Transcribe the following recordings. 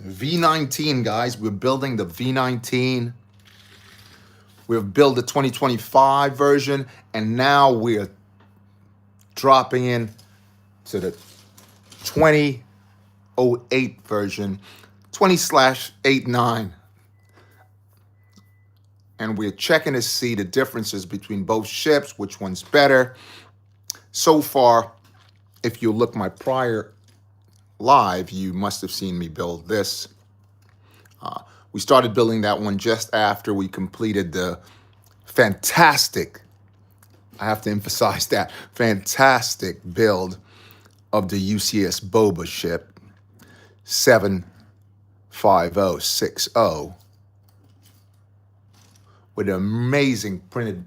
V19, guys. We're building the V19. We've built the 2025 version, and now we're dropping in to the 2008 version, 20/89. And we're checking to see the differences between both ships, which one's better. So far, if you look my prior live, you must have seen me build this. We started building that one just after we completed the fantastic, I have to emphasize that, fantastic build of the UCS Boba ship 75060 with an amazing printed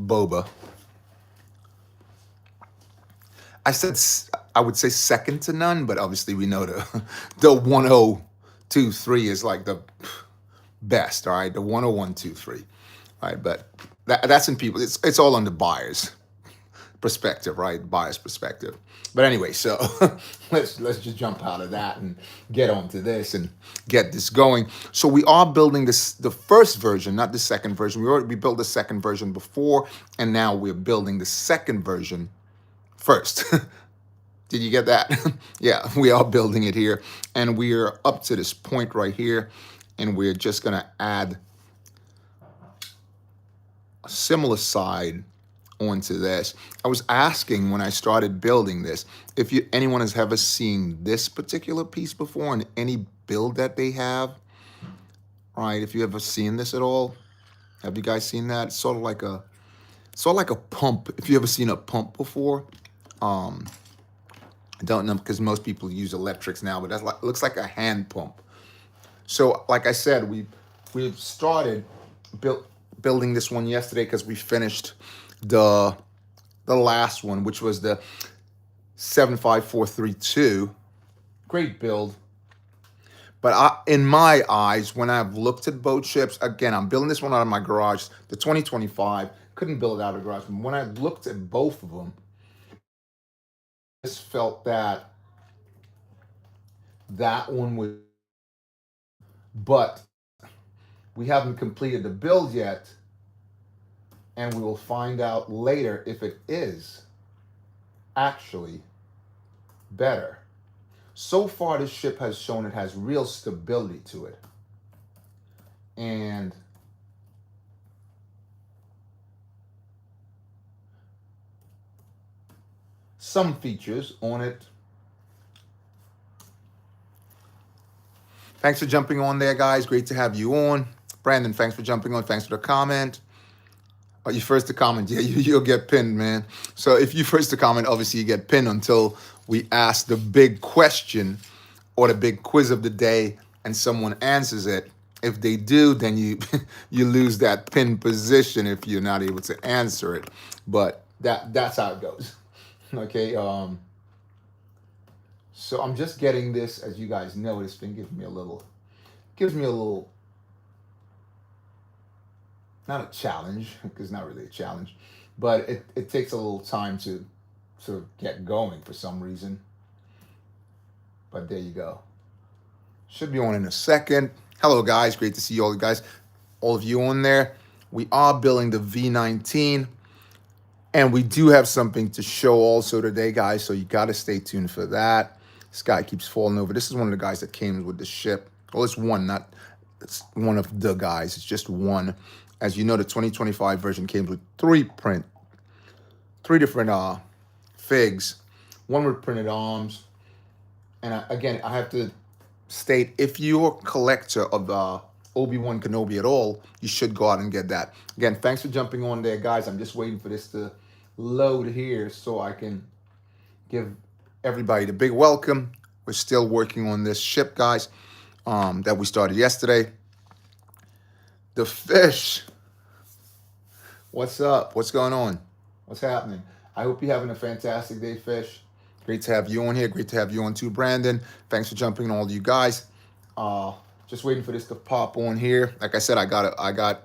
Boba. I would say second to none, but obviously we know the 1023 is like the best, all right? The 10123, all right? But that's in people. It's all on the buyer's perspective, right? Buyer's perspective. But anyway, so let's just jump out of that and get onto this and get this going. So we are building the first version, not the second version. We built the second version before, and now we're building the second version first. Did you get that? Yeah, we are building it here, and we're up to this point right here, and we're just gonna add a similar side onto this. I was asking when I started building this if anyone has ever seen this particular piece before in any build that they have, right? If you ever seen this at all, have you guys seen that? It's sort of like a pump. If you ever seen a pump before, I don't know because most people use electrics now, but looks like a hand pump. So, like I said, we've started building this one yesterday because we finished the last one, which was the 75432. Great build. But in my eyes, when I've looked at boat ships, again, I'm building this one out of my garage. The 2025, couldn't build it out of the garage. But when I looked at both of them, I just felt that one was, but we haven't completed the build yet, and we will find out later if it is actually better. So far, this ship has shown it has real stability to it. And some features on it. Thanks for jumping on there, guys. Great to have you on. Brandon, thanks for jumping on. Thanks for the comment. Are you first to comment? Yeah, you'll get pinned, man. So if you first to comment, obviously you get pinned until we ask the big question or the big quiz of the day and someone answers it. If they do, then you you lose that pin position if you're not able to answer it. But that's how it goes. Okay. So I'm just getting this, as you guys know, it's been gives me a little, not a challenge, because it's not really a challenge, but it takes a little time to sort of get going for some reason. But there you go. Should be on in a second. Hello, guys. Great to see all of you on there. We are building the V19, and we do have something to show also today, guys, so you got to stay tuned for that. This guy keeps falling over. This is one of the guys that came with the ship. Well, it's one of the guys. It's just one. As you know, the 2025 version came with three different figs, one with printed arms. And again, I have to state, if you're a collector of Obi-Wan Kenobi at all, you should go out and get that. Again, thanks for jumping on there, guys. I'm just waiting for this to load here so I can give everybody the big welcome. We're still working on this ship, guys, that we started yesterday. The fish. What's up? What's going on? What's happening? I hope you're having a fantastic day, Fish. Great to have you on here. Great to have you on too, Brandon. Thanks for jumping on, all you guys. Just waiting for this to pop on here. Like I said, I got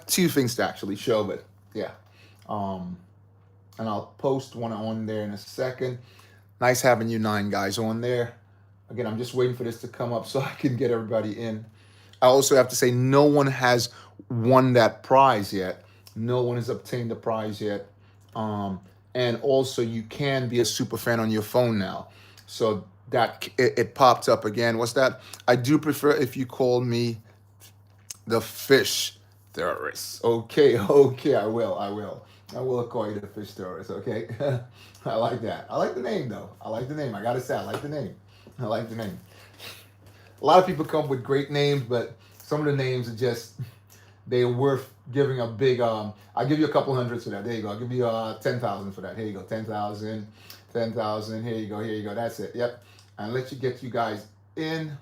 two things to actually show, but yeah. And I'll post one on there in a second. Nice having you 9 guys on there. Again, I'm just waiting for this to come up so I can get everybody in. I also have to say no one has won that prize yet. No one has obtained the prize yet. Um, and also, you can be a super fan on your phone now. So that it popped up again. What's that? I do prefer if you call me the fish terrorist. Okay, okay, I will. I will call you the fish terrorist. Okay, I like that. I like the name though. I like the name. I gotta say, I like the name. I like the name. A lot of people come with great names, but some of the names are just they're worth giving a big. I'll give you a couple hundreds for that. There you go. I'll give you 10,000 for that. Here you go. 10,000. 10,000. Here you go. Here you go. That's it. Yep. And let you get you guys in.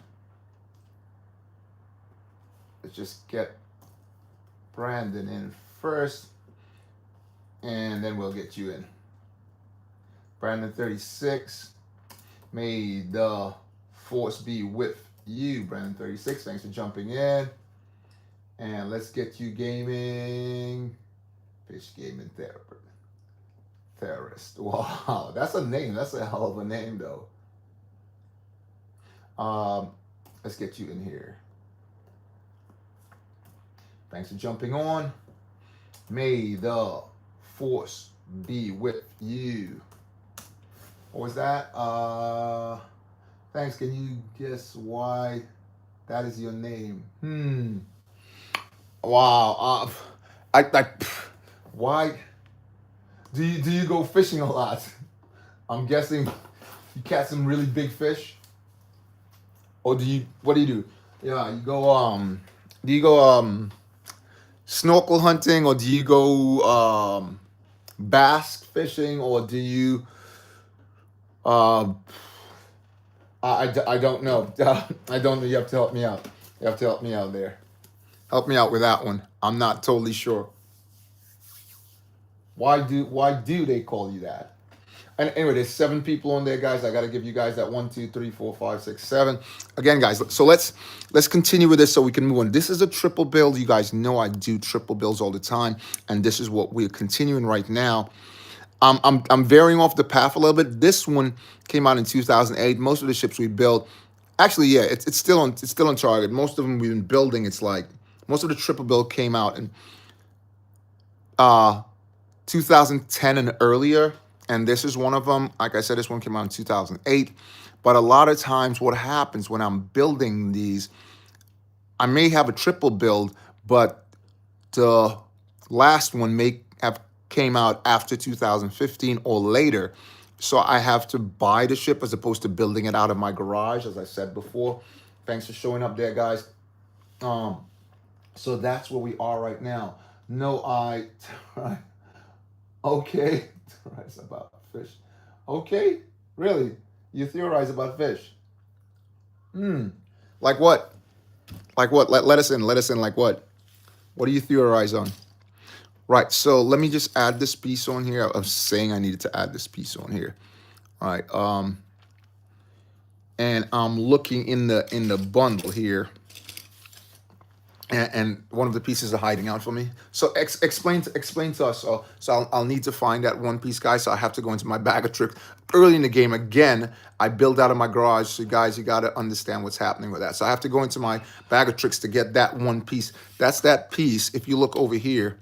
Let's just get Brandon in first, and then we'll get you in. Brandon 36. May the force be with you, Brandon 36. Thanks for jumping in. And let's get you gaming. Fish gaming terrorist. Wow, that's a name. That's a hell of a name, though. Let's get you in here. Thanks for jumping on. May the force be with you. What was that? Thanks. Can you guess why that is your name? Wow. Why do you go fishing a lot? I'm guessing you catch some really big fish. Or what do you do? Yeah, you go do you go snorkel hunting, or do you go bass fishing, or do you um I don't know. I don't know. You have to help me out. You have to help me out there. Help me out with that one. I'm not totally sure. Why do they call you that? And anyway, there's 7 people on there, guys. I got to give you guys that 1, 2, 3, 4, 5, 6, 7. Again, guys. So let's continue with this so we can move on. This is a triple build. You guys know I do triple builds all the time, and this is what we're continuing right now. I'm varying off the path a little bit. This one came out in 2008. Most of the ships we built, actually, yeah, it's still on target. Most of them we've been building. It's like most of the triple build came out in uh 2010 and earlier, and this is one of them. Like I said, this one came out in 2008. But a lot of times, what happens when I'm building these, I may have a triple build, but the last one may have came out after 2015 or later. So I have to buy the ship as opposed to building it out of my garage, as I said before. Thanks for showing up there, guys. So that's where we are right now. No, okay. Theorize about fish. Okay, really? You theorize about fish? Like what? Like what? Let us in. Let us in. Like what? What do you theorize on? Right. So let me just add this piece on here. I was saying I needed to add this piece on here. All right. And I'm looking in the bundle here, and one of the pieces are hiding out for me. So explain to us. So I'll need to find that one piece, guys. So I have to go into my bag of tricks early in the game again. I build out of my garage. So guys, you got to understand what's happening with that. So I have to go into my bag of tricks to get that one piece. That's that piece. If you look over here,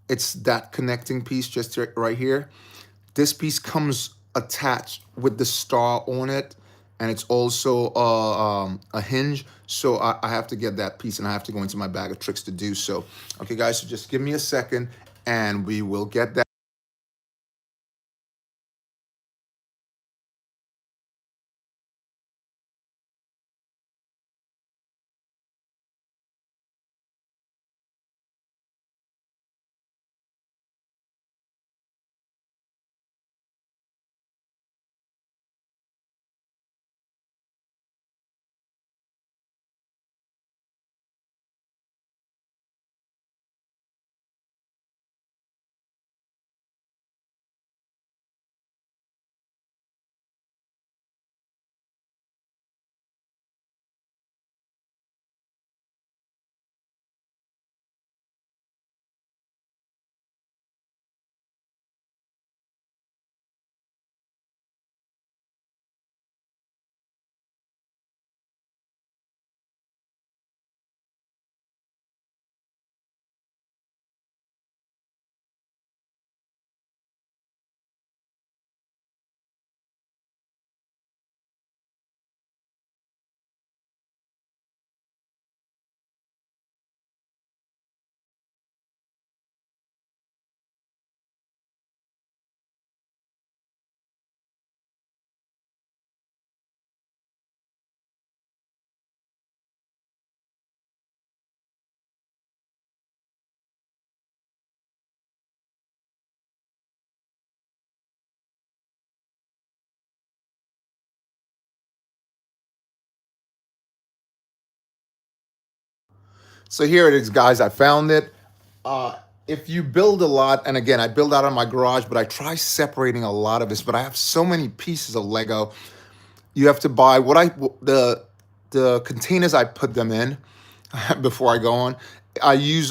it's that connecting piece just right here. This piece comes attached with the star on it, and it's also a hinge. So I have to get that piece, and I have to go into my bag of tricks to do so. Okay, guys, so just give me a second, and we will get that. So here it is, guys. I found it. Uh, if you build a lot, and again, I build out of my garage, but I try separating a lot of this. But I have so many pieces of Lego. You have to buy the containers I put them in before I go on. I use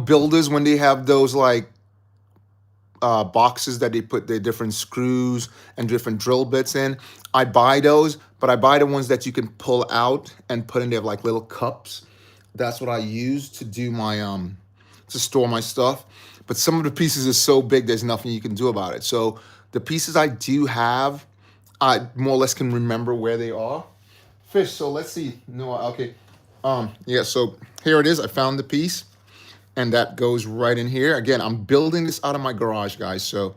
builders when they have those like boxes that they put their different screws and different drill bits in. I buy those, but I buy the ones that you can pull out and put in there like little cups. That's what I use to do my to store my stuff. But some of the pieces are so big, there's nothing you can do about it. So the pieces I do have, I more or less can remember where they are. Fish. So let's see. No, okay. Yeah. So here it is. I found the piece, and that goes right in here. Again, I'm building this out of my garage, guys. So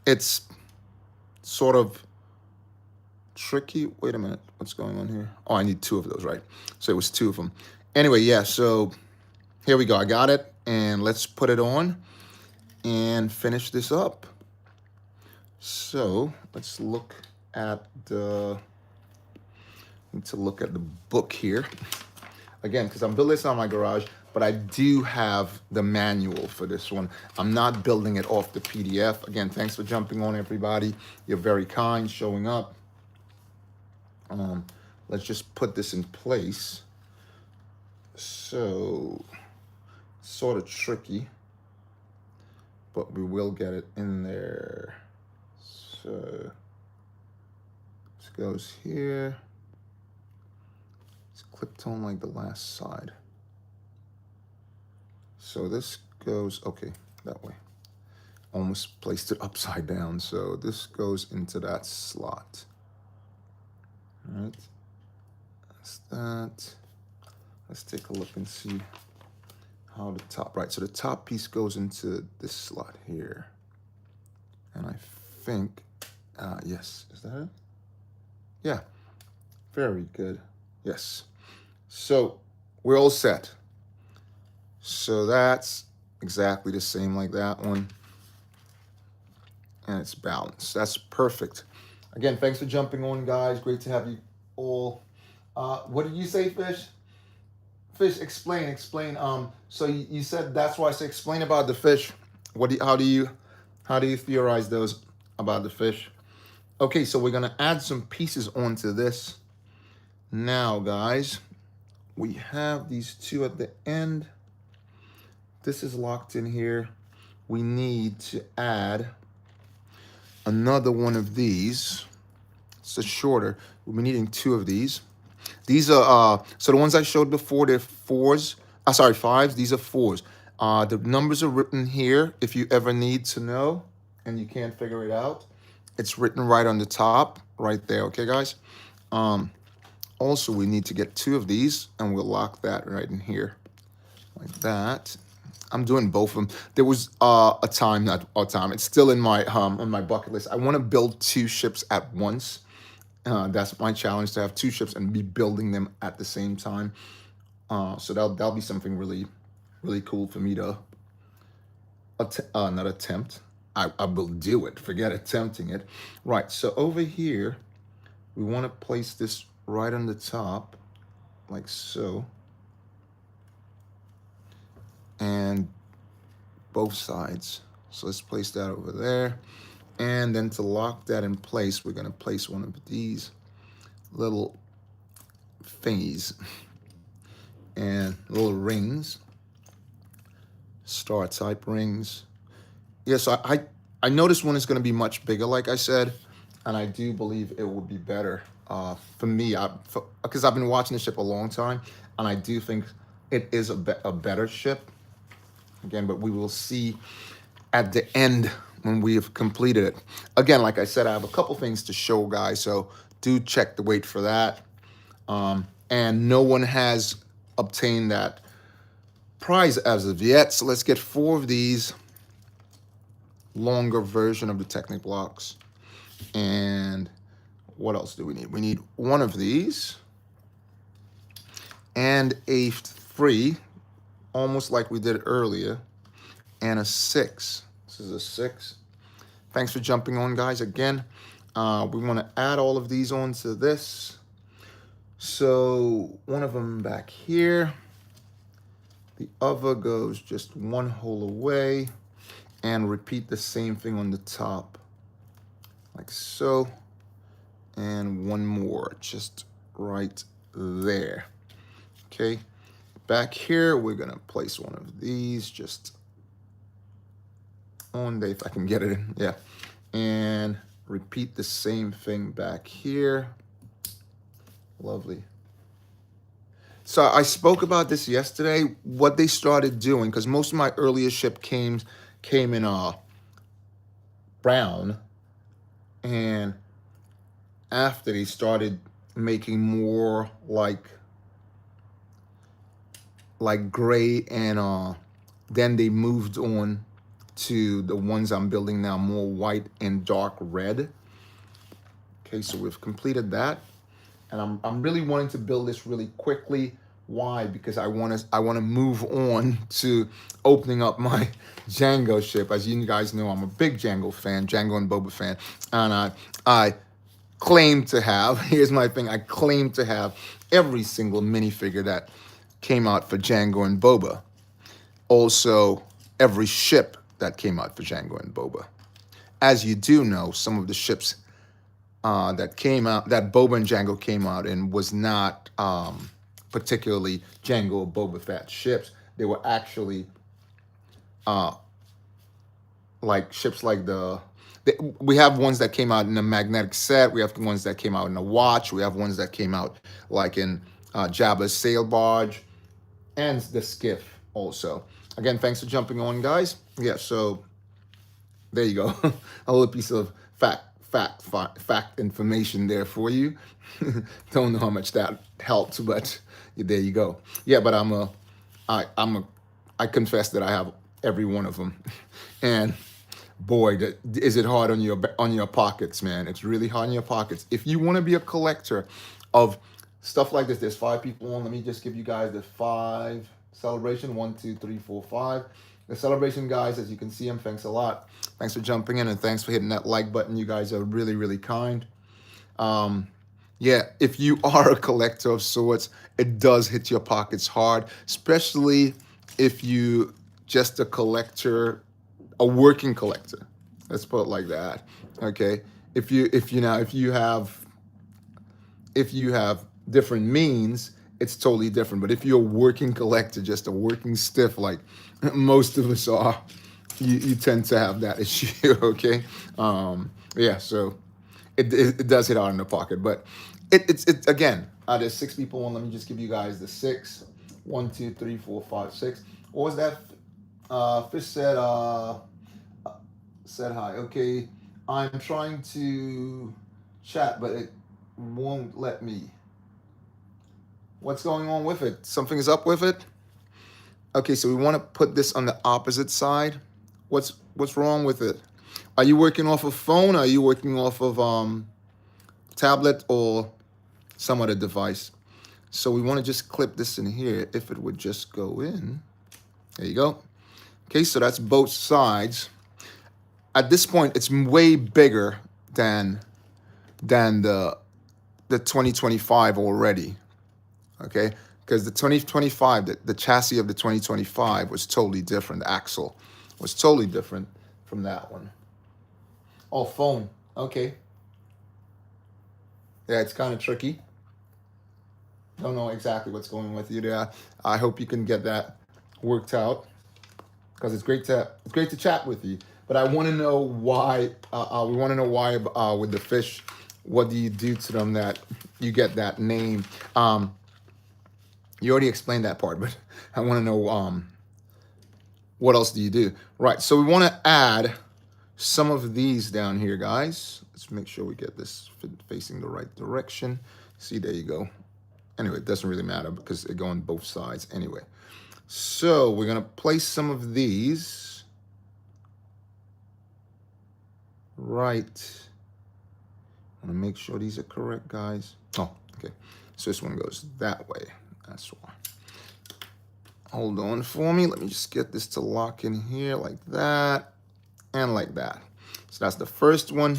it's sort of tricky. Wait a minute. What's going on here? Oh, I need two of those, right? So it was two of them. Anyway, yeah. So here we go. I got it, and let's put it on and finish this up. So let's look at the. Need to look at the book here again because I'm building this on my garage, but I do have the manual for this one. I'm not building it off the PDF. Again, thanks for jumping on, everybody. You're very kind, showing up. Let's just put this in place. So, sort of tricky, but we will get it in there. So, this goes here. It's clipped on like the last side. So this goes, okay, that way. Almost placed it upside down. So this goes into that slot. All right, that's that. Let's take a look and see how the top, right, so the top piece goes into this slot here. And I think, yes, is that it? Yeah, very good, yes. So we're all set. So that's exactly the same like that one. And it's balanced, that's perfect. Again, thanks for jumping on, guys. Great to have you all. What did you say, Fish? Fish, explain. So you said that's why I said explain about the fish. How do you theorize those about the fish? Okay, so we're gonna add some pieces onto this. Now, guys, we have these two at the end. This is locked in here. We need to add another one of these. It's a shorter. We'll be needing two of these. These are, so the ones I showed before, they're fours. Sorry, fives. These are fours. The numbers are written here if you ever need to know and you can't figure it out. It's written right on the top, right there. Okay, guys? Also, we need to get two of these, and we'll lock that right in here. Like that. I'm doing both of them. There was a time, not a time, it's still in my on my bucket list. I want to build two ships at once. That's my challenge, to have two ships and be building them at the same time. So that'll be something really, really cool for me to not attempt. I will do it. Forget attempting it. Right. So over here, we want to place this right on the top, like so. And both sides. So let's place that over there. And then to lock that in place, we're going to place one of these little thingies and little rings, star type rings. Yes, I know this one is going to be much bigger, like I said, and I do believe it would be better for me, because I've been watching the ship a long time, and I do think it is a better ship. Again, but we will see at the end when we have completed it. Again, like I said, I have a couple things to show, guys, so do check the wait for that. And no one has obtained that prize as of yet, so let's get 4 of these longer version of the Technic blocks. And what else do we need? We need 1 of these and a 3, almost like we did earlier, and a 6. This is a 6. Thanks for jumping on, guys. Again, We want to add all of these onto this. So one of them back here. The other goes just one hole away, and repeat the same thing on the top, like so. And one more, just right there. Okay, back here, we're gonna place one of these just on there, if I can get it in, yeah. And repeat the same thing back here. Lovely. So I spoke about this yesterday, what they started doing, because most of my earlier ship came in brown, and after they started making more like gray, and then they moved on to the ones I'm building now, more white and dark red. Okay, so we've completed that. And I'm really wanting to build this really quickly. Why? Because I want to move on to opening up my Django ship. As you guys know, I'm a big Django fan, Django and Boba fan, and I claim to have. Here's my thing: I claim to have every single minifigure that came out for Django and Boba. Also, every ship that came out for Django and Boba. As you do know, some of the ships that came out, that Boba and Django came out in, was not particularly Django or Boba Fett ships. They were actually like ships like we have ones that came out in a magnetic set. We have the ones that came out in a watch. We have ones that came out like in Jabba's sail barge and the skiff also. Again, thanks for jumping on, guys. Yeah, so there you go. A little piece of fact information there for you. Don't know how much that helped, but there you go. Yeah, but I confess that I have every one of them, and boy, is it hard on your pockets, man. It's really hard on your pockets. If you want to be a collector of stuff like this, there's 5 people on. Let me just give you guys the 5 celebration. 1, 2, 3, 4, 5. The celebration guys, as you can see them, thanks a lot. Thanks for jumping in, and thanks for hitting that like button. You guys are really, really kind. Yeah, if you are a collector of sorts, it does hit your pockets hard, especially if you just a collector, a working collector. Let's put it like that. Okay. If you have different means, it's totally different. But if you're a working collector, just a working stiff like most of us are, you tend to have that issue. Okay. Yeah. So it does hit hard in the pocket, but it's again. There's 6 people on. Let me just give you guys the 6. 1, 2, 3, 4, 5, 6. What was that? Fish said hi. Okay. I'm trying to chat, but it won't let me. What's going on with it? Something is up with it? Okay, so we want to put this on the opposite side. What's wrong with it? Are you working off of phone? Or are you working off of tablet or some other device? So we want to just clip this in here. If it would just go in. There you go. Okay, so that's both sides. At this point, it's way bigger than the 2025 already. Okay, because the 2025, the chassis of the 2025 was totally different. The axle was totally different from that one. Oh, phone. Okay. Yeah, it's kind of tricky. Don't know exactly what's going on with you there. I hope you can get that worked out, because it's great to chat with you. But I want to know why. We want to know why with the fish. What do you do to them that you get that name? You already explained that part, but I want to know what else do you do? Right, so we want to add some of these down here, guys. Let's make sure we get this facing the right direction. See, there you go. Anyway, it doesn't really matter because they go on both sides anyway. So we're going to place some of these right. I want to make sure these are correct, guys. Oh, okay. So this one goes that way. That's why. Hold on for me. Let me just get this to lock in here like that and like that. So that's the first one.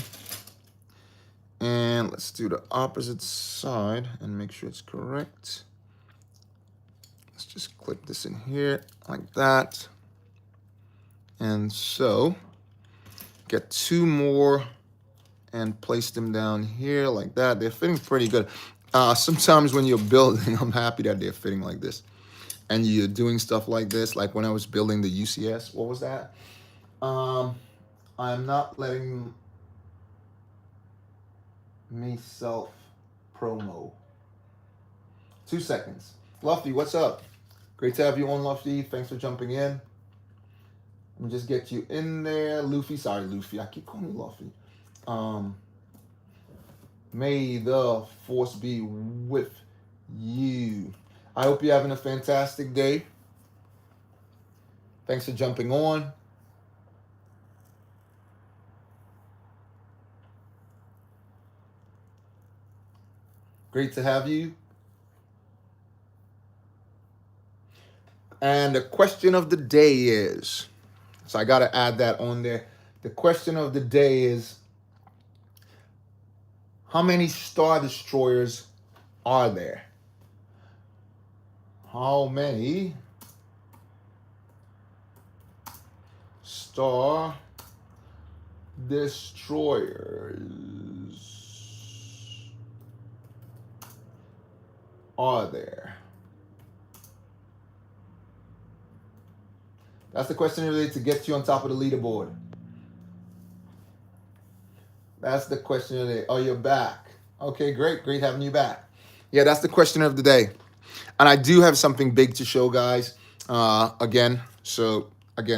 And let's do the opposite side and make sure it's correct. Let's just clip this in here like that. And so get 2 more and place them down here like that. They're fitting pretty good. Sometimes when you're building, I'm happy that they're fitting like this. And you're doing stuff like this, like when I was building the UCS. What was that? I'm not letting me self promo. 2 seconds. Luffy, what's up? Great to have you on, Luffy. Thanks for jumping in. Let me just get you in there. Luffy, sorry, Luffy. I keep calling you Luffy. May the force be with you. I hope you're having a fantastic day. Thanks for jumping on. Great to have you. And the question of the day is, so I got to add that on there. The question of the day is, how many Star Destroyers are there? How many Star Destroyers are there? That's the question of the day to get you on top of the leaderboard. That's the question of the day. Oh, you're back. Okay, great. Great having you back. Yeah, that's the question of the day. And I do have something big to show, guys. Again,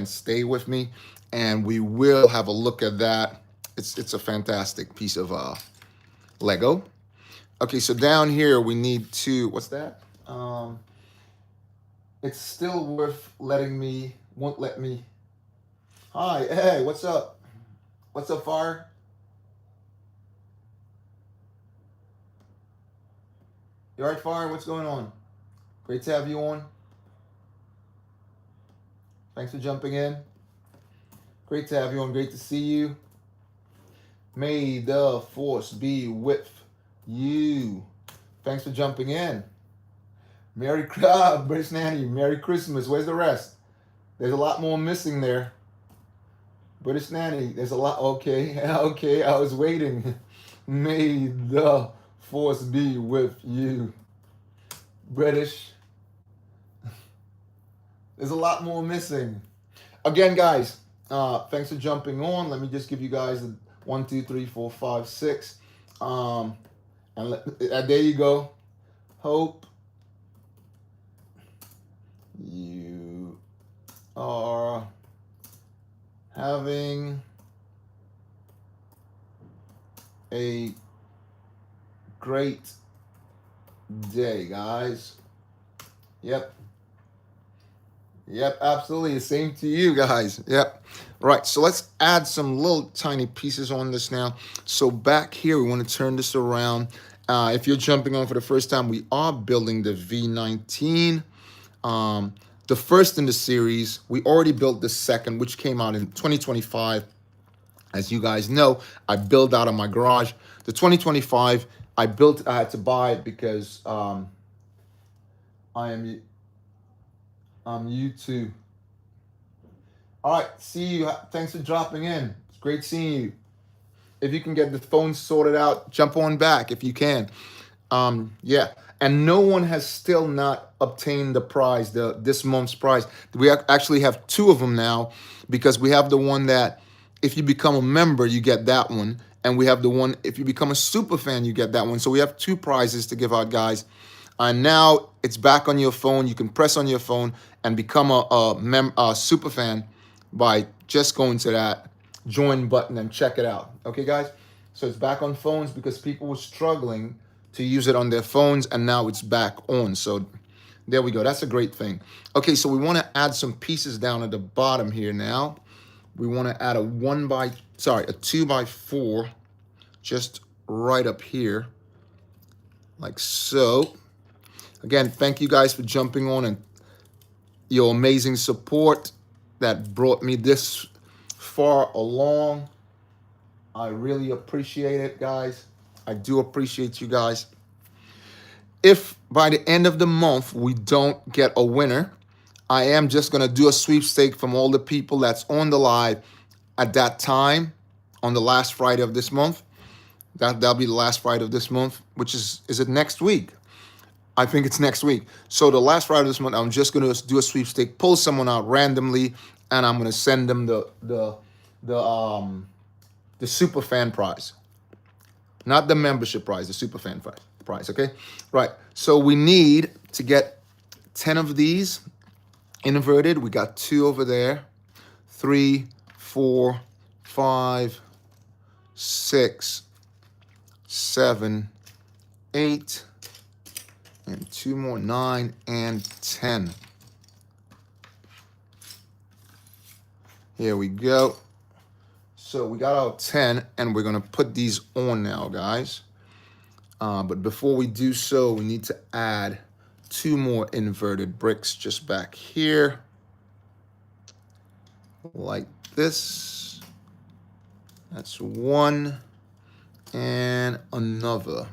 stay with me, and we will have a look at that. It's a fantastic piece of Lego. Okay, so down here we need to, what's that? It's still worth letting me, won't let me. Hi, hey, what's up? What's up, Fire? You all right, Fire? What's going on? Great to have you on. Thanks for jumping in. Great to have you on. Great to see you. May the force be with you. Thanks for jumping in. Merry British Nanny. Merry Christmas. Where's the rest? There's a lot more missing there. British Nanny. There's a lot. Okay. Okay. I was waiting. May the force be with you. British. There's a lot more missing. Again, guys, thanks for jumping on. Let me just give you guys the 1, 2, 3, 4, 5, 6. And there you go. Hope you are having a great day, guys. Yep. Yep, absolutely. The same to you guys. Yep. Right, so let's add some little tiny pieces on this now. So back here, we want to turn this around. If you're jumping on for the first time, we are building the V19. The first in the series. We already built the second, which came out in 2025. As you guys know, I built out of my garage. The 2025, I had to buy it because I'm YouTube. All right, see you. Thanks for dropping in. It's great seeing you. If you can get the phone sorted out, jump on back if you can. Yeah, and no one has still not obtained the prize, this month's prize. We actually have 2 of them now, because we have the one that if you become a member, you get that one, and we have the one if you become a super fan, you get that one. So we have 2 prizes to give out, guys. And now it's back on your phone. You can press on your phone and become a super fan by just going to that join button and check it out. Okay, guys? So it's back on phones because people were struggling to use it on their phones, and now it's back on. So there we go. That's a great thing. Okay, so we want to add some pieces down at the bottom here now. We want to add a 2x4 just right up here, like so. Again, thank you guys for jumping on and your amazing support that brought me this far along. I really appreciate it, guys. I do appreciate you guys. If by the end of the month we don't get a winner, I am just going to do a sweepstake from all the people that's on the live at that time on the last Friday of this month. That'll be the last Friday of this month, which is it next week? I think it's next week. So the last Friday of this month, I'm just going to do a sweepstake, pull someone out randomly, and I'm going to send them the super fan prize. Not the membership prize, the super fan prize, okay? Right, so we need to get 10 of these inverted. We got 2 over there, 3, 4, 5, 6, 7, 8, and 2 more, 9 and 10. Here we go. So we got our 10, and we're gonna put these on now, guys. But before we do so, we need to add 2 more inverted bricks just back here, like this. That's 1 and another.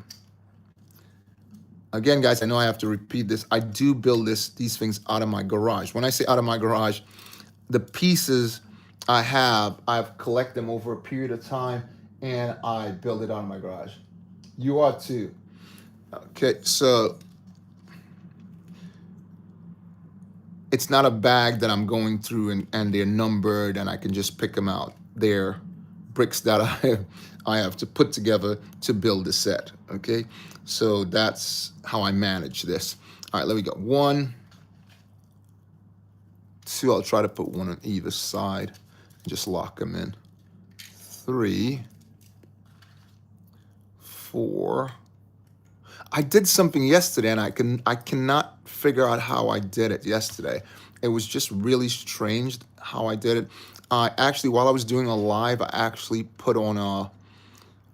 Again, guys, I know I have to repeat this. I do build these things out of my garage. When I say out of my garage, the pieces I've collected them over a period of time, and I build it out of my garage. You are too. Okay, so it's not a bag that I'm going through and they're numbered and I can just pick them out. They're bricks that I have to put together to build the set, okay? So that's how I manage this. All right, let me go. 1, 2, I'll try to put 1 on either side. Just lock them in. 3, 4. I did something yesterday, and I cannot figure out how I did it yesterday. It was just really strange how I did it. Actually, while I was doing a live, I actually put on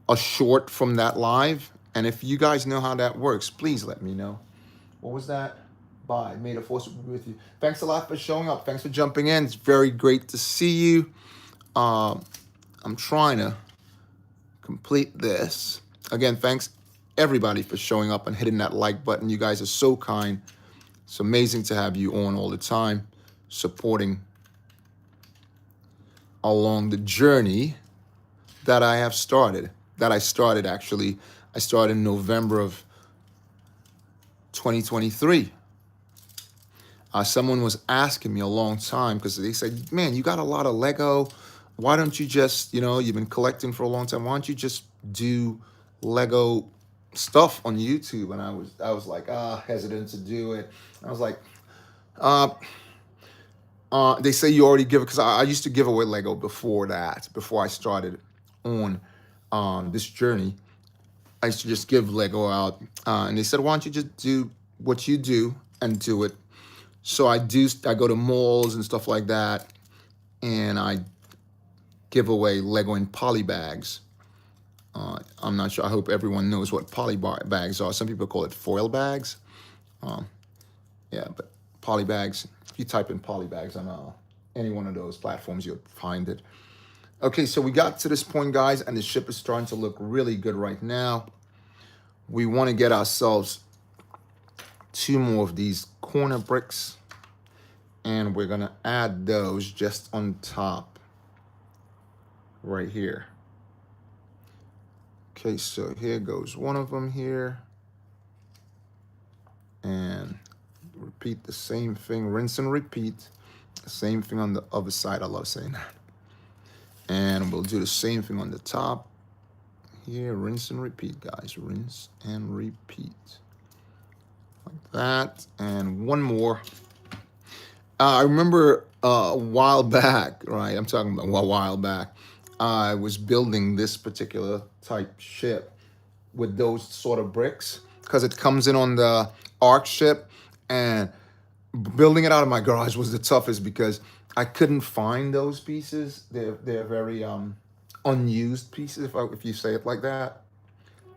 a short from that live. And if you guys know how that works, please let me know. What was that? Bye. May the force be with you. Thanks a lot for showing up. Thanks for jumping in. It's very great to see you. I'm trying to complete this. Again, thanks everybody for showing up and hitting that like button. You guys are so kind. It's amazing to have you on all the time, supporting along the journey that I have started. I started in November of 2023. Someone was asking me a long time, because they said, man, you got a lot of Lego. Why don't you just, you've been collecting for a long time. Why don't you just do Lego stuff on YouTube? And I was like, hesitant to do it. I was like, they say you already give it, because I used to give away Lego before I started on this journey. I used to just give Lego out. And they said, why don't you just do what you do and do it? So I go to malls and stuff like that, and I give away Lego in poly bags. I'm not sure. I hope everyone knows what poly bags are. Some people call it foil bags. Yeah, but poly bags, if you type in poly bags on any one of those platforms, you'll find it. Okay, so we got to this point, guys, and the ship is starting to look really good right now. We want to get ourselves 2 more of these corner bricks, and we're gonna add those just on top right here. Okay, so here goes one of them here, and repeat the same thing, rinse and repeat. The same thing on the other side. I love saying that. And we'll do the same thing on the top here, rinse and repeat, guys, rinse and repeat. Like that, and one more. I remember a while back, right? I'm talking about a while back. I was building this particular type ship with those sort of bricks, because it comes in on the arc ship, and building it out of my garage was the toughest because I couldn't find those pieces. They're very unused pieces, if you say it like that,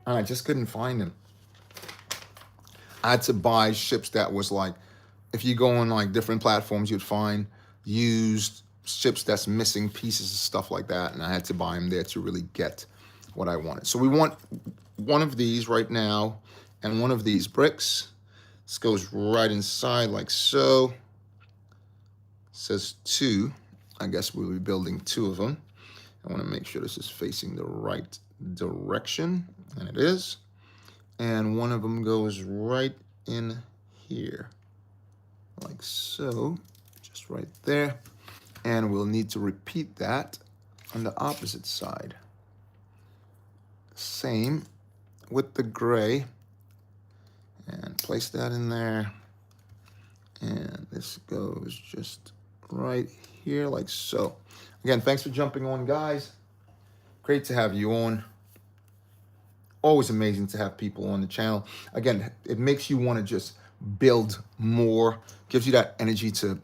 and I just couldn't find them. I had to buy ships that was like, if you go on like different platforms, you'd find used ships that's missing pieces and stuff like that. And I had to buy them there to really get what I wanted. So we want one of these right now and one of these bricks. This goes right inside like so. It says 2. I guess we'll be building 2 of them. I want to make sure this is facing the right direction, and it is. And one of them goes right in here, like so, just right there. And we'll need to repeat that on the opposite side. Same with the gray. And place that in there. And this goes just right here, like so. Again, thanks for jumping on, guys. Great to have you on. Always amazing to have people on the channel. Again, it makes you want to just build more, gives you that energy to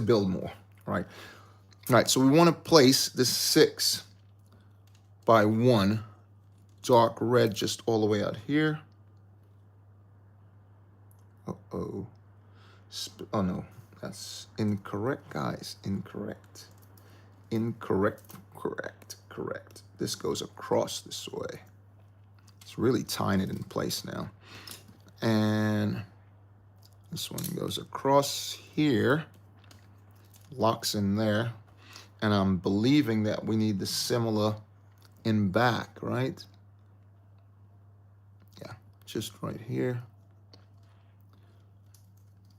build more, right? All right, so we want to place this 6 by 1 dark red just all the way out here. Uh-oh. Oh, no, that's incorrect, guys. Incorrect. Correct. This goes across this way. It's really tying it in place now. And this one goes across here, locks in there. And I'm believing that we need the similar in back, right? Yeah, just right here.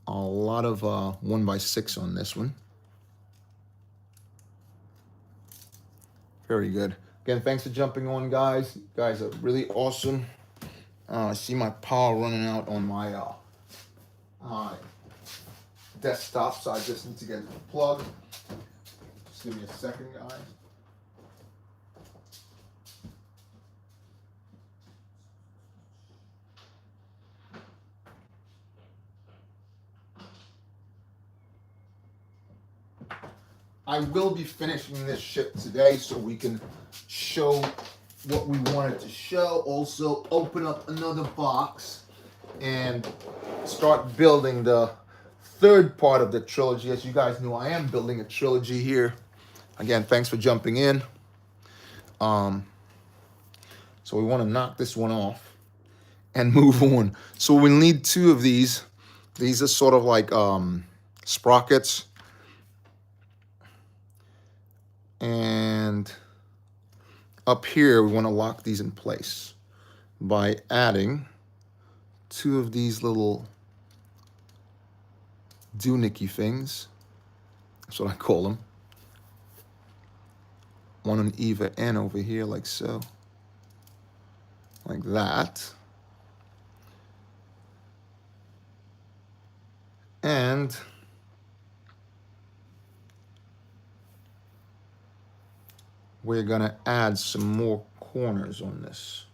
A lot of 1x6 on this one. Very good. Again, thanks for jumping on, guys. You guys are really awesome. I see my power running out on my desktop, so I just need to get it plugged. Just give me a second, guys. I will be finishing this ship today so we can show what we wanted to show. Also, open up another box and start building the 3rd part of the trilogy. As you guys know, I am building a trilogy here. Again, thanks for jumping in. So we want to knock this one off and move on. So we'll need 2 of these. These are sort of like sprockets. And up here, we want to lock these in place by adding 2 of these little doohickey things. That's what I call them. One on either end over here, like so. Like that. And we're going to add some more corners on this.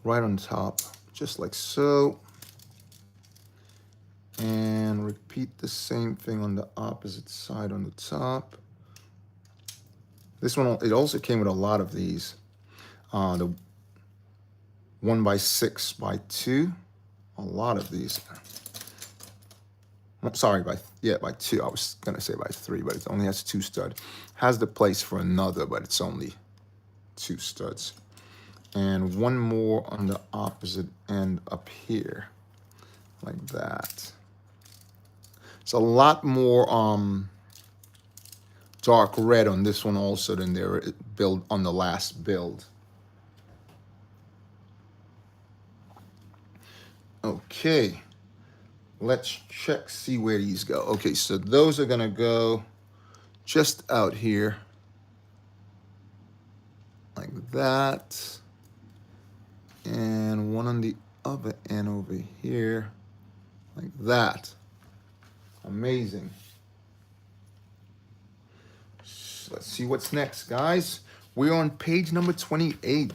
Right on top, just like so. And repeat the same thing on the opposite side on the top. This one, it also came with a lot of these. The 1x6 by 2. A lot of these. Sorry, by 2. I was gonna say by 3, but it only has 2 studs. Has the place for another, but it's only 2 studs. And one more on the opposite end up here, like that. It's a lot more dark red on this one also than there build on the last build. Okay. Let's check, see where these go. Okay, so those are gonna go just out here, like that. And one on the other end over here, like that. Amazing. Let's see what's next, guys. We're on page number 28.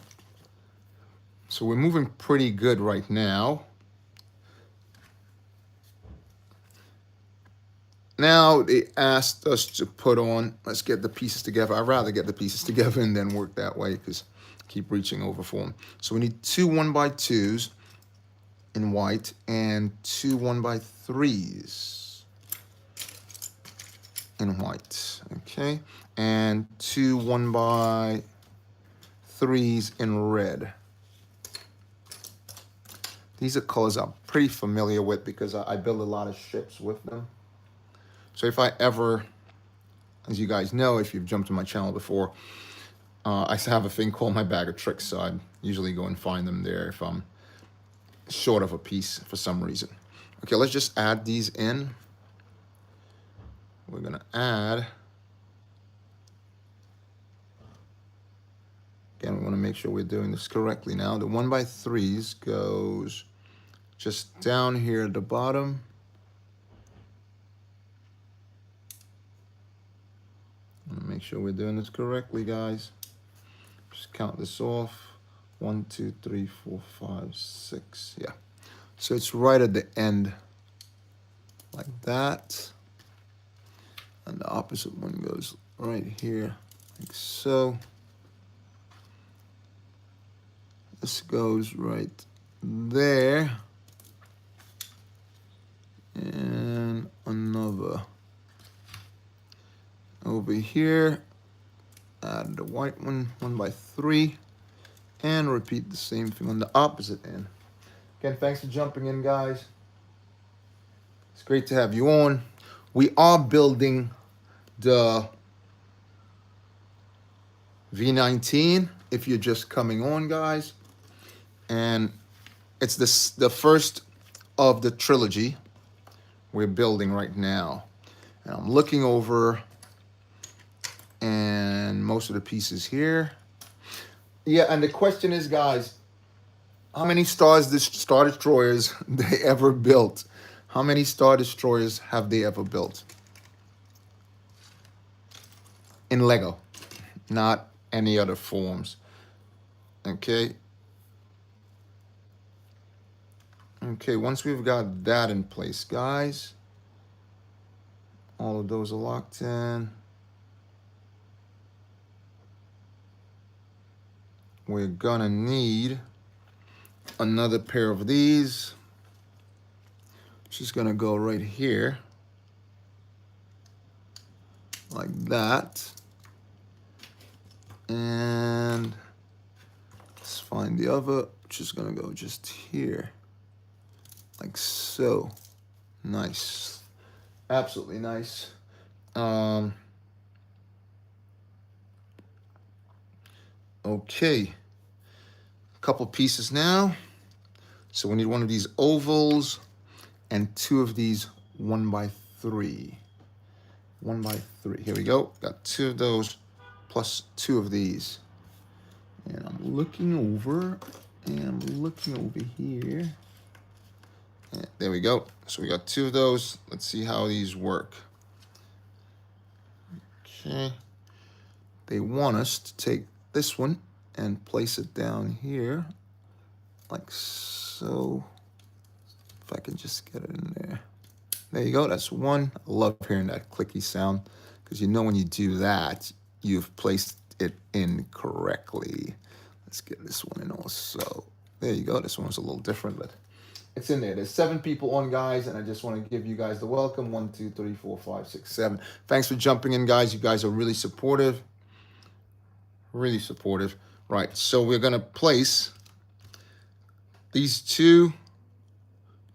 So we're moving pretty good right now. Now they asked us to put on, let's get the pieces together. I'd rather get the pieces together and then work that way because I keep reaching over for them. So we need 2 1x2s in white and 2 1x3s in white, okay? And 2 1x3 3s in red. These are colors I'm pretty familiar with because I build a lot of ships with them. So if I ever, as you guys know, if you've jumped to my channel before, I have a thing called my bag of tricks, so I usually go and find them there if I'm short of a piece for some reason. Okay, let's just add these in. We're gonna add, again, we wanna make sure we're doing this correctly now. The 1x3s goes just down here at the bottom. Make sure we're doing this correctly, guys. Just count this off. 1, 2, 3, 4, 5, 6. Yeah. So it's right at the end, like that. And the opposite one goes right here, like so. This goes right there. And another over here. Add the white one, 1x3. And repeat the same thing on the opposite end. Again, thanks for jumping in, guys. It's great to have you on. We are building the V19 if you're just coming on, guys. And it's the first of the trilogy we're building right now. And I'm looking over, and most of the pieces here. Yeah, and the question is, guys, how many Star Destroyers they ever built? How many Star Destroyers have they ever built? In Lego, not any other forms. Okay. Okay, once we've got that in place, guys, all of those are locked in. We're gonna need another pair of these. Just gonna go right here, like that. And let's find the other, which is gonna go just here, like so. Nice, absolutely nice. Okay, a couple pieces now. So we need one of these ovals and 2 of these 1x3. 1x3, here we go. Got 2 of those plus 2 of these. And I'm looking over, and I'm looking over here. And there we go. So we got 2 of those. Let's see how these work. Okay. They want us to take this one and place it down here, like so. If I can just get it in there. There you go, that's 1. I love hearing that clicky sound, because you know when you do that, you've placed it in correctly. Let's get this one in also. There you go, this one's a little different, but it's in there. There's 7 people on, guys, and I just want to give you guys the welcome. 1, 2, 3, 4, 5, 6, 7. Thanks for jumping in, guys. You guys are really supportive. Really supportive. Right, so we're gonna place these 2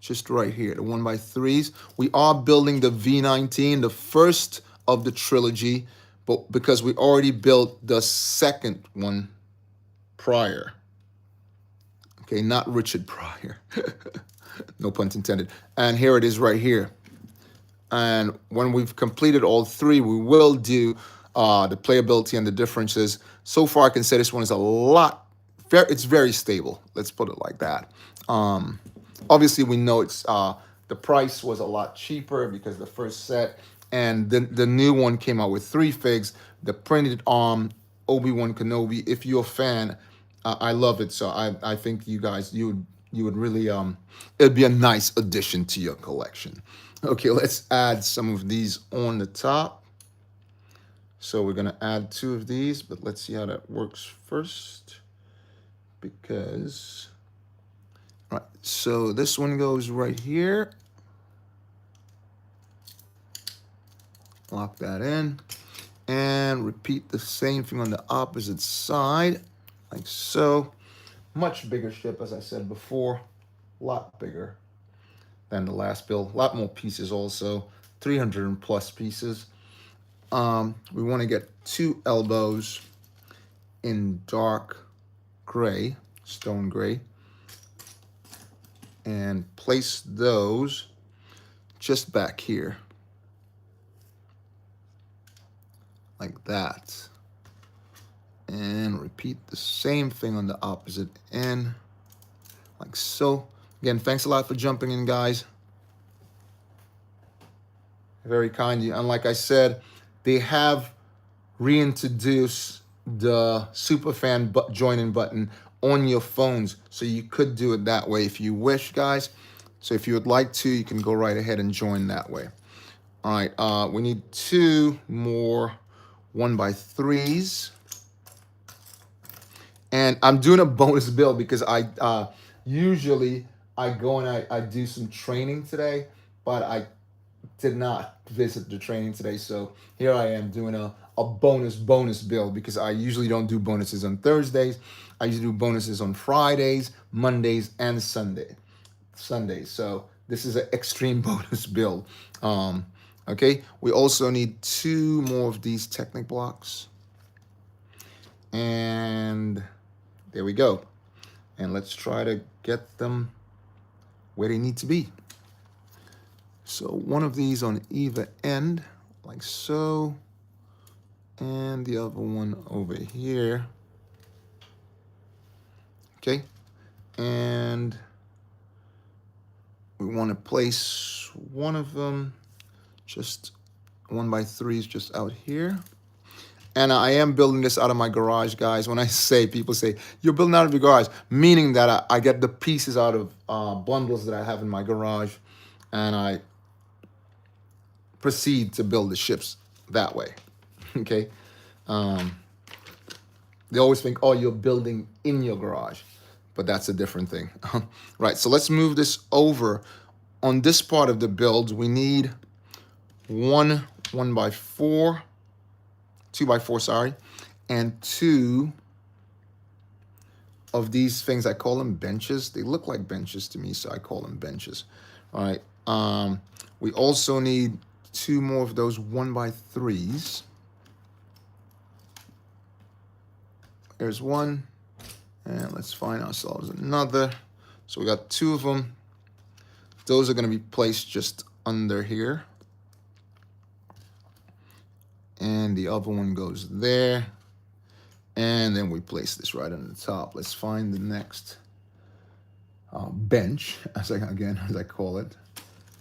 just right here, the 1x3s. We are building the V19, the first of the trilogy, but because we already built the second one prior. Okay, not Richard Pryor. No pun intended. And here it is right here. And when we've completed all 3, we will do the playability and the differences. So far, I can say this one is a lot, it's very stable. Let's put it like that. Obviously, we know it's the price was a lot cheaper because the first set, and the new one came out with 3 figs, the printed arm, Obi-Wan Kenobi. If you're a fan, I love it. So I think you guys, you would really, it'd be a nice addition to your collection. Okay, let's add some of these on the top. So we're gonna add 2 of these, but let's see how that works first. Because, right, so this one goes right here. Lock that in. And repeat the same thing on the opposite side, like so. Much bigger ship, as I said before, a lot bigger than the last build. A lot more pieces also, 300 and plus pieces. We want to get 2 elbows in dark gray, stone gray, and place those just back here, like that. And repeat the same thing on the opposite end, like so. Again, thanks a lot for jumping in, guys. Very kind of you. And like I said, they have reintroduced the superfan joining button on your phones, so you could do it that way if you wish, guys. So if you would like to, you can go right ahead and join that way. All right, we need 2 more 1x3s. And I'm doing a bonus build because I usually I go and I do some training today, but I did not visit the training today. So here I am doing a bonus build because I usually don't do bonuses on Thursdays. I usually do bonuses on Fridays, Mondays, and Sundays. So this is an extreme bonus build. Okay, we also need 2 more of these Technic blocks. And there we go. And let's try to get them where they need to be. So one of these on either end, like so, and the other one over here. Okay, and we want to place one of them, just 1x3s just out here. And I am building this out of my garage, guys. When I say, people say, you're building out of your garage, meaning that I get the pieces out of bundles that I have in my garage, and I proceed to build the ships that way, okay? They always think, oh, you're building in your garage, but that's a different thing. Right, so let's move this over. On this part of the build, we need 1x4, 2x4, sorry, and 2 of these things. I call them benches. They look like benches to me, so I call them benches. All right. We also need 2 more of those 1x3s. There's one, and let's find ourselves another. So we got 2 of them. Those are going to be placed just under here. And the other one goes there. And then we place this right on the top. Let's find the next bench, as I call it.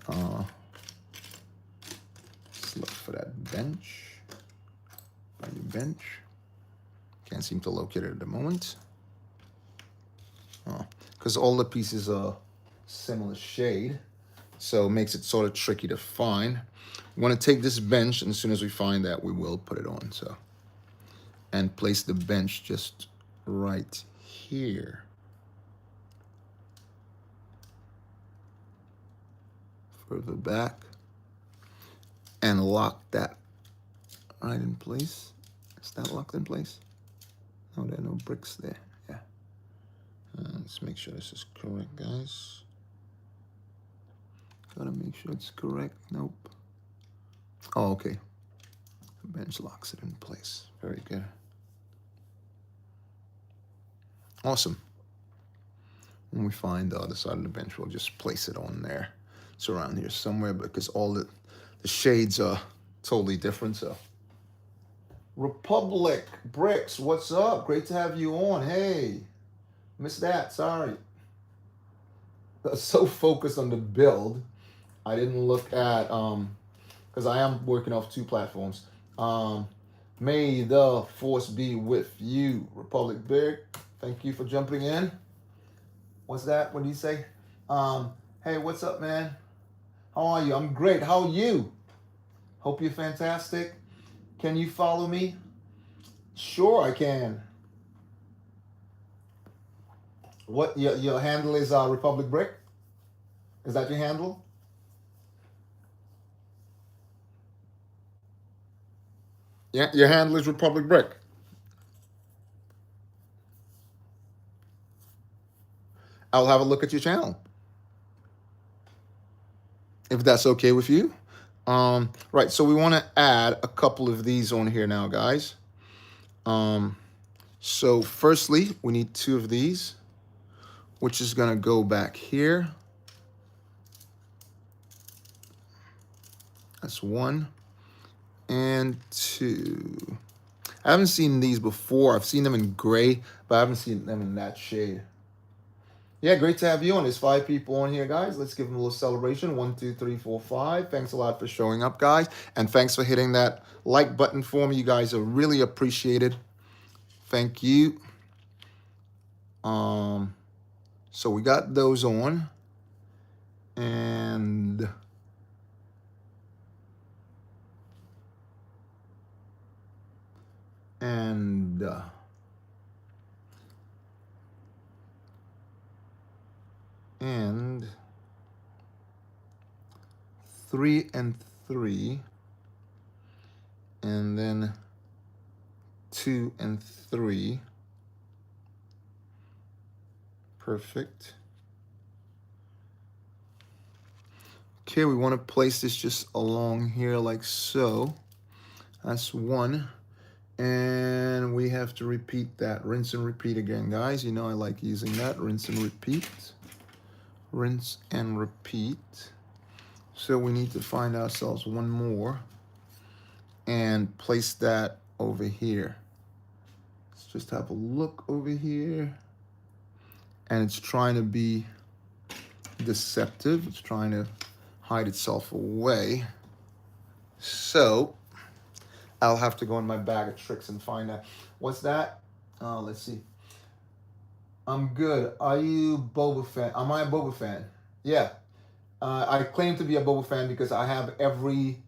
Let's look for that bench. Find your bench. Can't seem to locate it at the moment. Because all the pieces are similar shade, so it makes it sort of tricky to find. We want to take this bench, and as soon as we find that, we will put it on. So, and place the bench just right here. Further back, and lock that right in place. Is that locked in place? No, there are no bricks there. Yeah. Let's make sure this is correct, guys. Gotta make sure it's correct. Nope. Oh, okay. The bench locks it in place. Very good. Awesome. When we find the other side of the bench, we'll just place it on there. It's around here somewhere because all the shades are totally different. So, BOBAbrickz, what's up? Great to have you on. Hey, missed that. Sorry. I was so focused on the build, I didn't look at because I am working off 2 platforms. May the force be with you, BOBAbrickz. Thank you for jumping in. What's that? What do you say? Hey, what's up, man? How are you? I'm great. How are you? Hope you're fantastic. Can you follow me? Sure, I can. What your handle is? BOBAbrickz. Is that your handle? Yeah, your handle is BOBAbrickz. I'll have a look at your channel, if that's okay with you. Right, so we want to add a couple of these on here now, guys. So firstly, we need 2 of these, which is going to go back here. That's 1 and 2. I haven't seen these before. I've seen them in gray, but I haven't seen them in that shade. Yeah, great to have you on. There's 5 people on here, guys. Let's give them a little celebration. 1, 2, 3, 4, 5. Thanks a lot for showing up, guys. And thanks for hitting that like button for me. You guys are really appreciated. Thank you. So we got those on. And and 3 and 3, and then 2 and 3. Perfect. Okay, we want to place this just along here like so. That's 1. And we have to repeat that. Rinse and repeat again, guys. You know I like using that. Rinse and repeat. Rinse and repeat. So we need to find ourselves 1 more and place that over here. Let's just have a look over here. And it's trying to be deceptive. It's trying to hide itself away. So I'll have to go in my bag of tricks and find that. What's that? Let's see. I'm good. Are you Boba fan? Am I a Boba fan? Yeah. I claim to be a Boba fan because I have every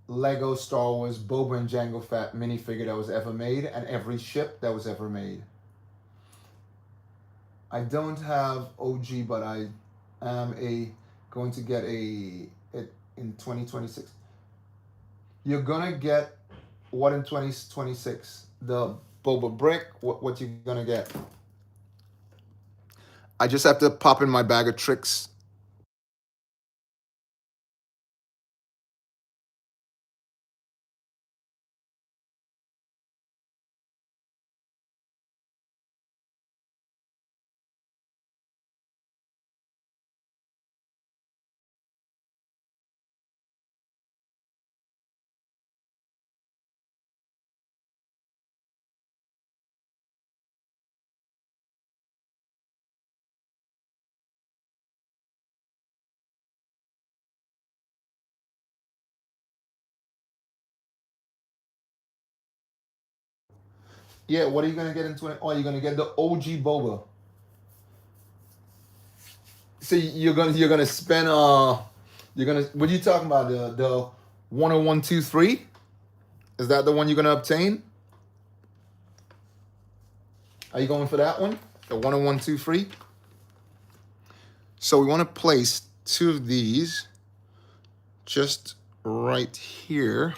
Lego Star Wars Boba and Jango Fett minifigure that was ever made and every ship that was ever made. I don't have OG, but I am going to get it in 2026. You're gonna get what in 2026? The BOBAbrickz. What you gonna get? I just have to pop in my bag of tricks. Yeah, what are you gonna get in 20? Oh, you're gonna get the OG Boba. So you're gonna spend what are you talking about? The 10123? Is that the one you're gonna obtain? Are you going for that one? The 10123? So we want to place 2 of these just right here,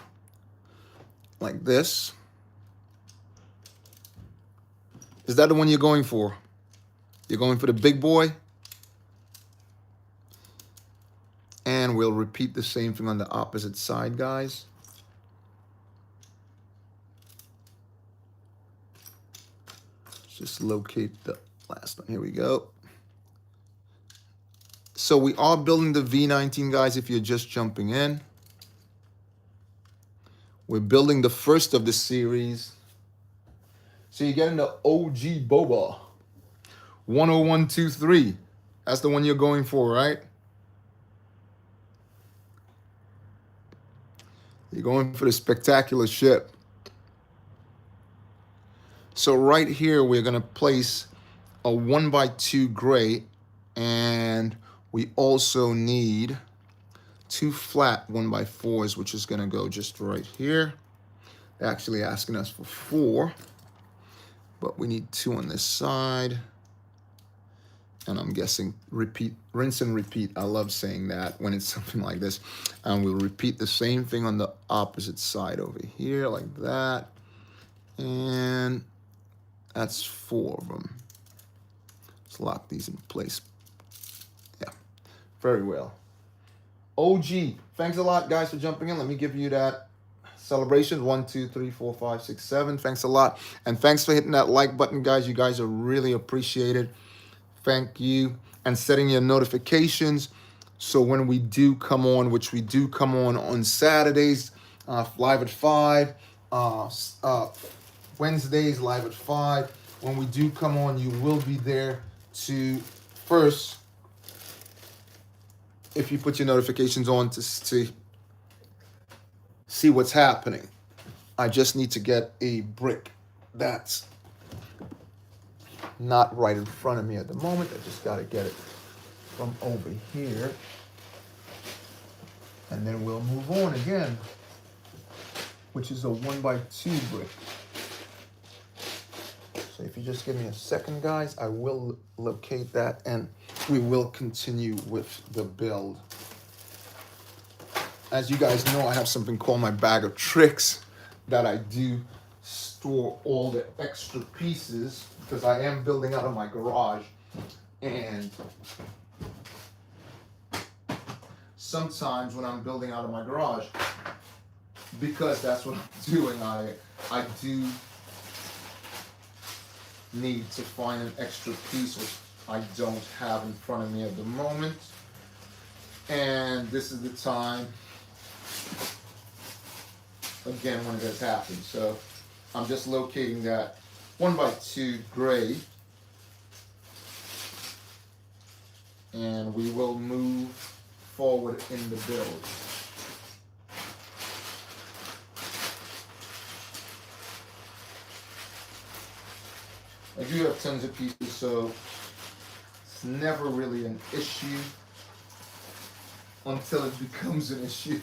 like this. Is that the one you're going for? You're going for the big boy? And we'll repeat the same thing on the opposite side, guys. Let's just locate the last one. Here we go. So we are building the V19, guys, if you're just jumping in. We're building the first of the series. So you're getting the OG Boba. 10123. That's the one you're going for, right? You're going for the spectacular ship. So right here, we're going to place a 1x2 gray, and we also need 2 flat 1x4s, which is going to go just right here. They're actually asking us for 4, but we need 2 on this side. And I'm guessing repeat, rinse and repeat. I love saying that when it's something like this. And we'll repeat the same thing on the opposite side over here, like that. And that's 4 of them. Let's lock these in place. Yeah, very well. OG, thanks a lot, guys, for jumping in. Let me give you that celebration. 1, 2, 3, 4, 5, 6, 7. Thanks a lot. And thanks for hitting that like button, guys. You guys are really appreciated. Thank you. And setting your notifications. So when we do come on, which we do come on Saturdays, live at 5. Wednesdays, live at 5. When we do come on, you will be there to first, if you put your notifications on, to see what's happening. I just need to get a brick that's not right in front of me at the moment. I just got to get it from over here. And then we'll move on again, which is a 1x2 brick. So if you just give me a second, guys, I will locate that and we will continue with the build. As you guys know, I have something called my bag of tricks that I do store all the extra pieces because I am building out of my garage. And sometimes when I'm building out of my garage, because that's what I'm doing, I do need to find an extra piece which I don't have in front of me at the moment. And this is the time, again, when it has happened. So I'm just locating that 1x2 gray. And we will move forward in the build. I do have tons of pieces, so it's never really an issue until it becomes an issue.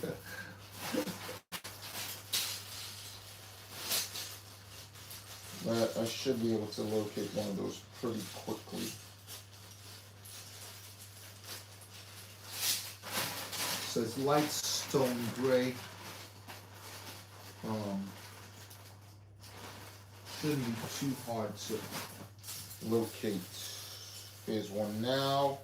But I should be able to locate one of those pretty quickly. So it's light stone gray. Shouldn't be too hard to locate. Here's one now.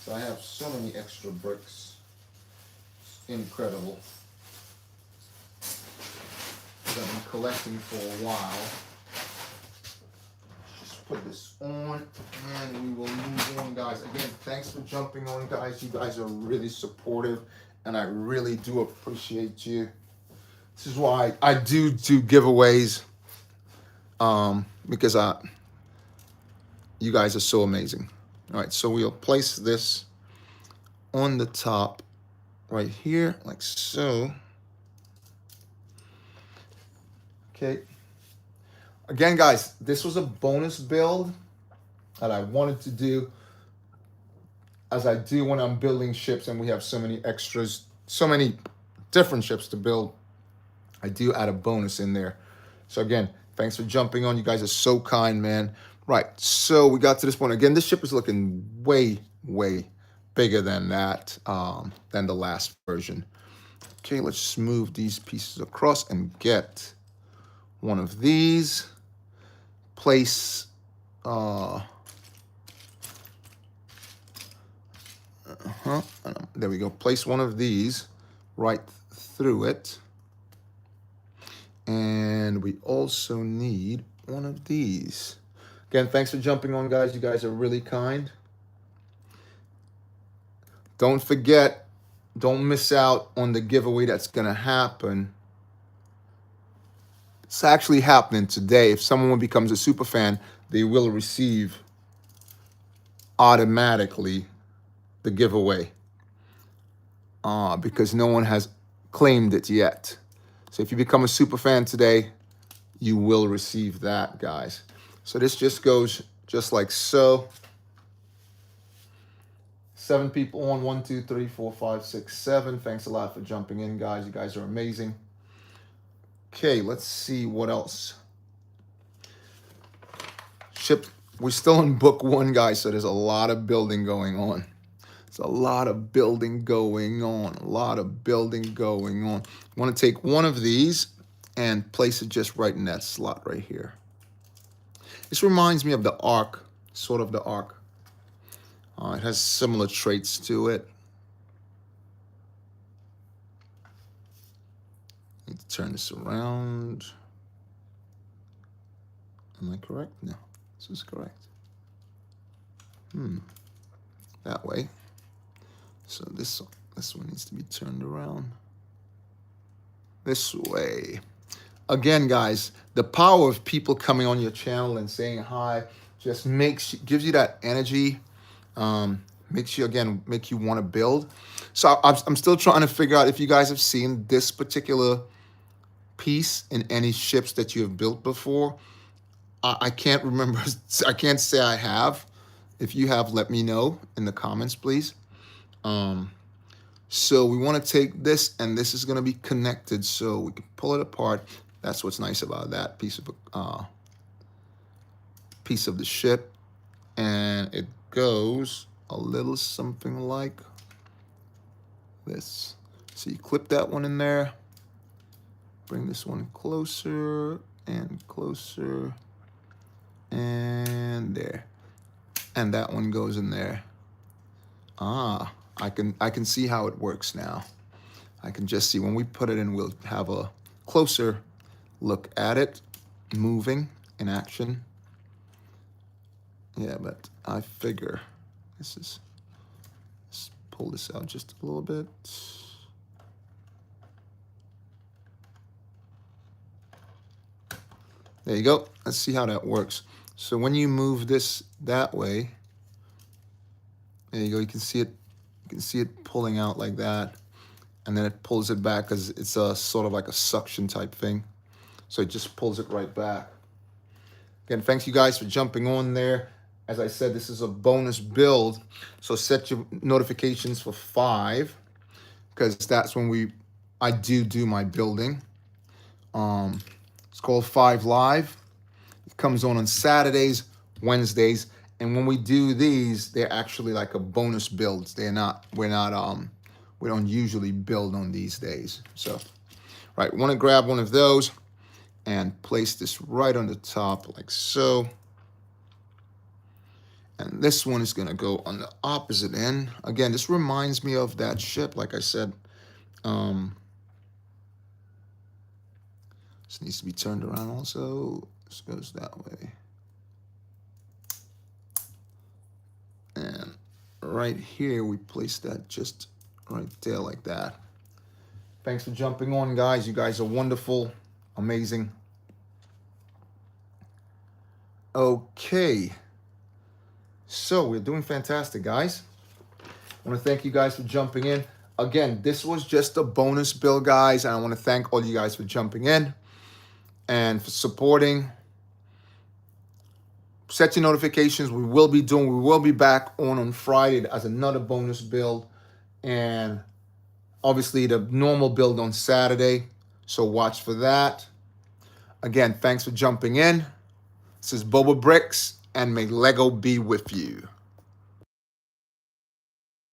So I have so many extra bricks. It's incredible. I've been collecting for a while. Just put this on and we will move on, guys. Again, thanks for jumping on, guys. You guys are really supportive and I really do appreciate you. This is why I do giveaways, because you guys are so amazing. All right, so we'll place this on the top right here, like so. Okay. Again, guys, this was a bonus build that I wanted to do, as I do when I'm building ships and we have so many extras, so many different ships to build. I do add a bonus in there. So again, thanks for jumping on. You guys are so kind, man. Right, so we got to this point. Again, this ship is looking way, way bigger than that, than the last version. Okay, let's just move these pieces across and get one of these. Place, there we go. Place one of these right through it. And we also need one of these. Again, thanks for jumping on, guys. You guys are really kind. Don't forget, don't miss out on the giveaway that's going to happen. It's actually happening today. If someone becomes a super fan, they will receive automatically the giveaway because no one has claimed it yet. So if you become a super fan today, you will receive that, guys. So this just goes just like so. 7 people on. 1, 2, 3, 4, 5, 6, 7. Thanks a lot for jumping in, guys. You guys are amazing. Okay, let's see what else. Ship. We're still in book 1, guys, so there's a lot of building going on. There's a lot of building going on. A lot of building going on. I want to take one of these and place it just right in that slot right here. This reminds me of the Ark, sort of the Ark. It has similar traits to it. Need to turn this around. Am I correct? No, this is correct. That way. So this one needs to be turned around. This way. Again, guys, the power of people coming on your channel and saying hi just gives you that energy. Makes you want to build. So I'm still trying to figure out if you guys have seen this particular piece in any ships that you have built before. I can't remember. I can't say I have. If you have, let me know in the comments, please. So we want to take this, and this is going to be connected, so we can pull it apart. That's what's nice about that piece of the ship, and it goes a little something like this. So you clip that one in there, bring this one closer and closer, and there, and that one goes in there. I can see how it works now. I can just see when we put it in, we'll have a closer look at it moving in action. Yeah, but I figure let's pull this out just a little bit. There you go. Let's see how that works. So when you move this that way, there you go. You can see it. You can see it pulling out like that, and then it pulls it back because it's a sort of like a suction type thing. So it just pulls it right back. Again, thanks you guys for jumping on there. As I said, this is a bonus build, so set your notifications for 5, because that's when I do my building. It's called 5 Live. It comes on Saturdays, Wednesdays, and when we do these, they're actually like a bonus builds. We don't usually build on these days. So, right, we want to grab one of those and place this right on the top like so. And this one is going to go on the opposite end. Again, this reminds me of that ship, like I said. This needs to be turned around also. This goes that way. And right here, we place that just right there like that. Thanks for jumping on, guys. You guys are wonderful, amazing. Okay. So we're doing fantastic, guys. I want to thank you guys for jumping in. Again, this was just a bonus build, guys. And I want to thank all you guys for jumping in and for supporting. Set your notifications. We will be back on Friday as another bonus build. And obviously the normal build on Saturday. So watch for that. Again, thanks for jumping in. This is BOBAbrickz, and may Lego be with you.